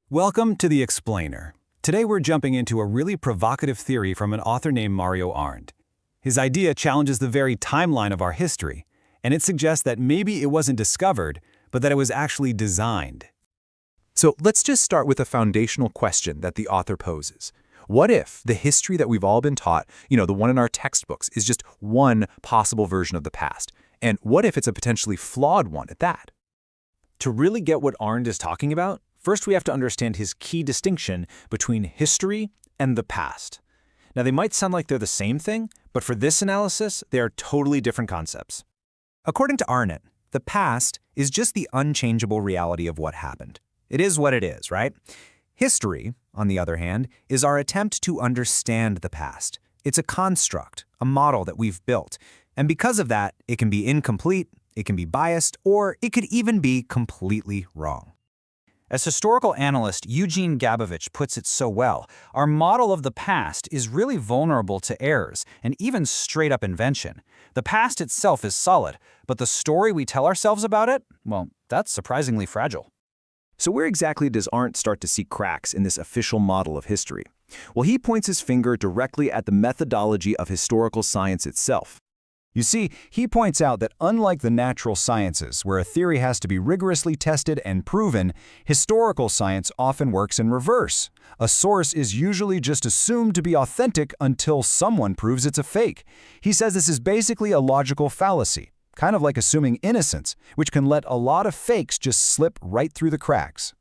Welcome to The Explainer. Today we're jumping into a really provocative theory from an author named Mario Arndt. His idea challenges the very timeline of our history, and it suggests that maybe it wasn't discovered, but that it was actually designed. So let's just start with a foundational question that the author poses. What if the history that we've all been taught, the one in our textbooks, is just one possible version of the past? And what if it's a potentially flawed one at that? To really get what Arndt is talking about, first we have to understand his key distinction between history and the past. Now, they might sound like they're the same thing, but for this analysis, they are totally different concepts. According to Arndt, the past is just the unchangeable reality of what happened. It is what it is, right? History, on the other hand, is our attempt to understand the past. It's a construct, a model that we've built. And because of that, it can be incomplete, it can be biased, or it could even be completely wrong. As historical analyst Eugene Gabovich puts it so well, our model of the past is really vulnerable to errors and even straight-up invention. The past itself is solid, but the story we tell ourselves about it, well, that's surprisingly fragile. So where exactly does Arndt start to see cracks in this official model of history? Well, he points his finger directly at the methodology of historical science itself. You see, he points out that unlike the natural sciences, where a theory has to be rigorously tested and proven, historical science often works in reverse. A source is usually just assumed to be authentic until someone proves it's a fake. He says this is basically a logical fallacy, kind of like assuming innocence, which can let a lot of fakes just slip right through the cracks.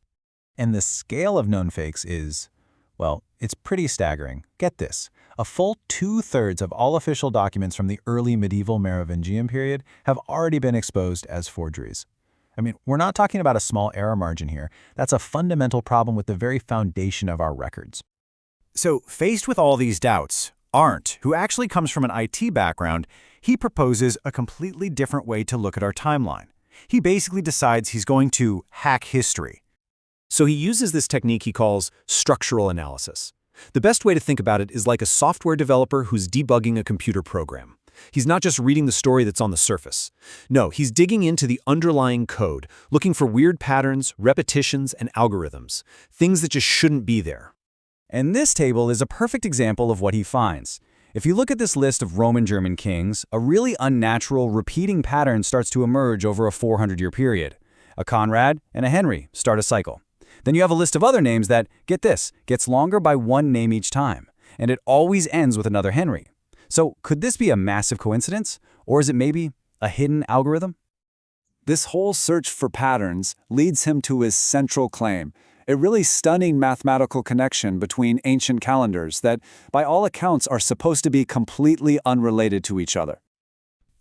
And the scale of known fakes is, well, it's pretty staggering. Get this. A full 2/3 of all official documents from the early medieval Merovingian period have already been exposed as forgeries. I mean, we're not talking about a small error margin here. That's a fundamental problem with the very foundation of our records. So, faced with all these doubts, Arndt, who actually comes from an IT background, he proposes a completely different way to look at our timeline. He basically decides he's going to hack history. So he uses this technique he calls structural analysis. The best way to think about it is like a software developer who's debugging a computer program. He's not just reading the story that's on the surface. No, he's digging into the underlying code, looking for weird patterns, repetitions, and algorithms, things that just shouldn't be there. And this table is a perfect example of what he finds. If you look at this list of Roman-German kings, a really unnatural, repeating pattern starts to emerge over a 400-year period. A Conrad and a Henry start a cycle. Then you have a list of other names that, get this, gets longer by one name each time, and it always ends with another Henry. So could this be a massive coincidence, or is it maybe a hidden algorithm? This whole search for patterns leads him to his central claim, a really stunning mathematical connection between ancient calendars that, by all accounts, are supposed to be completely unrelated to each other.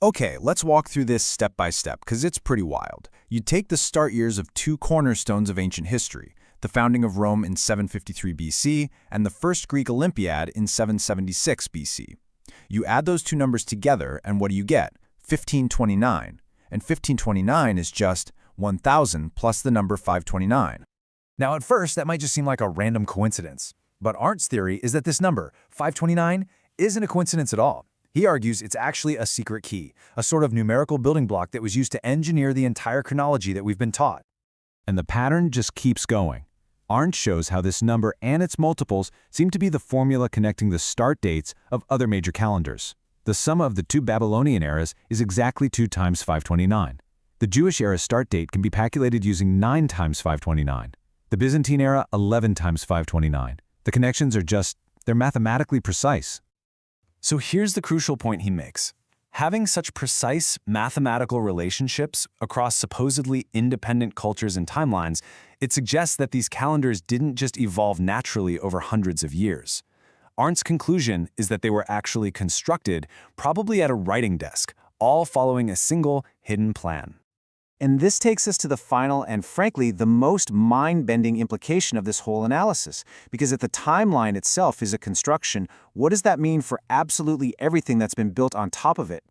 Okay, let's walk through this step by step, because it's pretty wild. You take the start years of two cornerstones of ancient history, the founding of Rome in 753 BC and the first Greek Olympiad in 776 BC. You add those two numbers together, and what do you get? 1529. And 1529 is just 1000 plus the number 529. Now, at first, that might just seem like a random coincidence. But Arndt's theory is that this number, 529, isn't a coincidence at all. He argues it's actually a secret key, a sort of numerical building block that was used to engineer the entire chronology that we've been taught. And the pattern just keeps going. Arndt shows how this number and its multiples seem to be the formula connecting the start dates of other major calendars. The sum of the two Babylonian eras is exactly 2 times 529. The Jewish era start date can be calculated using 9 times 529. The Byzantine era, 11 times 529. The connections are they're mathematically precise. So here's the crucial point he makes. Having such precise mathematical relationships across supposedly independent cultures and timelines, it suggests that these calendars didn't just evolve naturally over hundreds of years. Arndt's conclusion is that they were actually constructed, probably at a writing desk, all following a single hidden plan. And this takes us to the final and, frankly, the most mind-bending implication of this whole analysis. Because if the timeline itself is a construction, what does that mean for absolutely everything that's been built on top of it?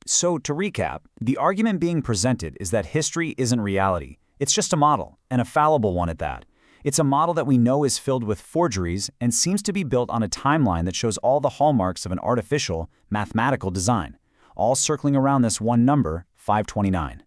So, to recap, the argument being presented is that history isn't reality. It's just a model, and a fallible one at that. It's a model that we know is filled with forgeries and seems to be built on a timeline that shows all the hallmarks of an artificial, mathematical design, all circling around this one number, 529.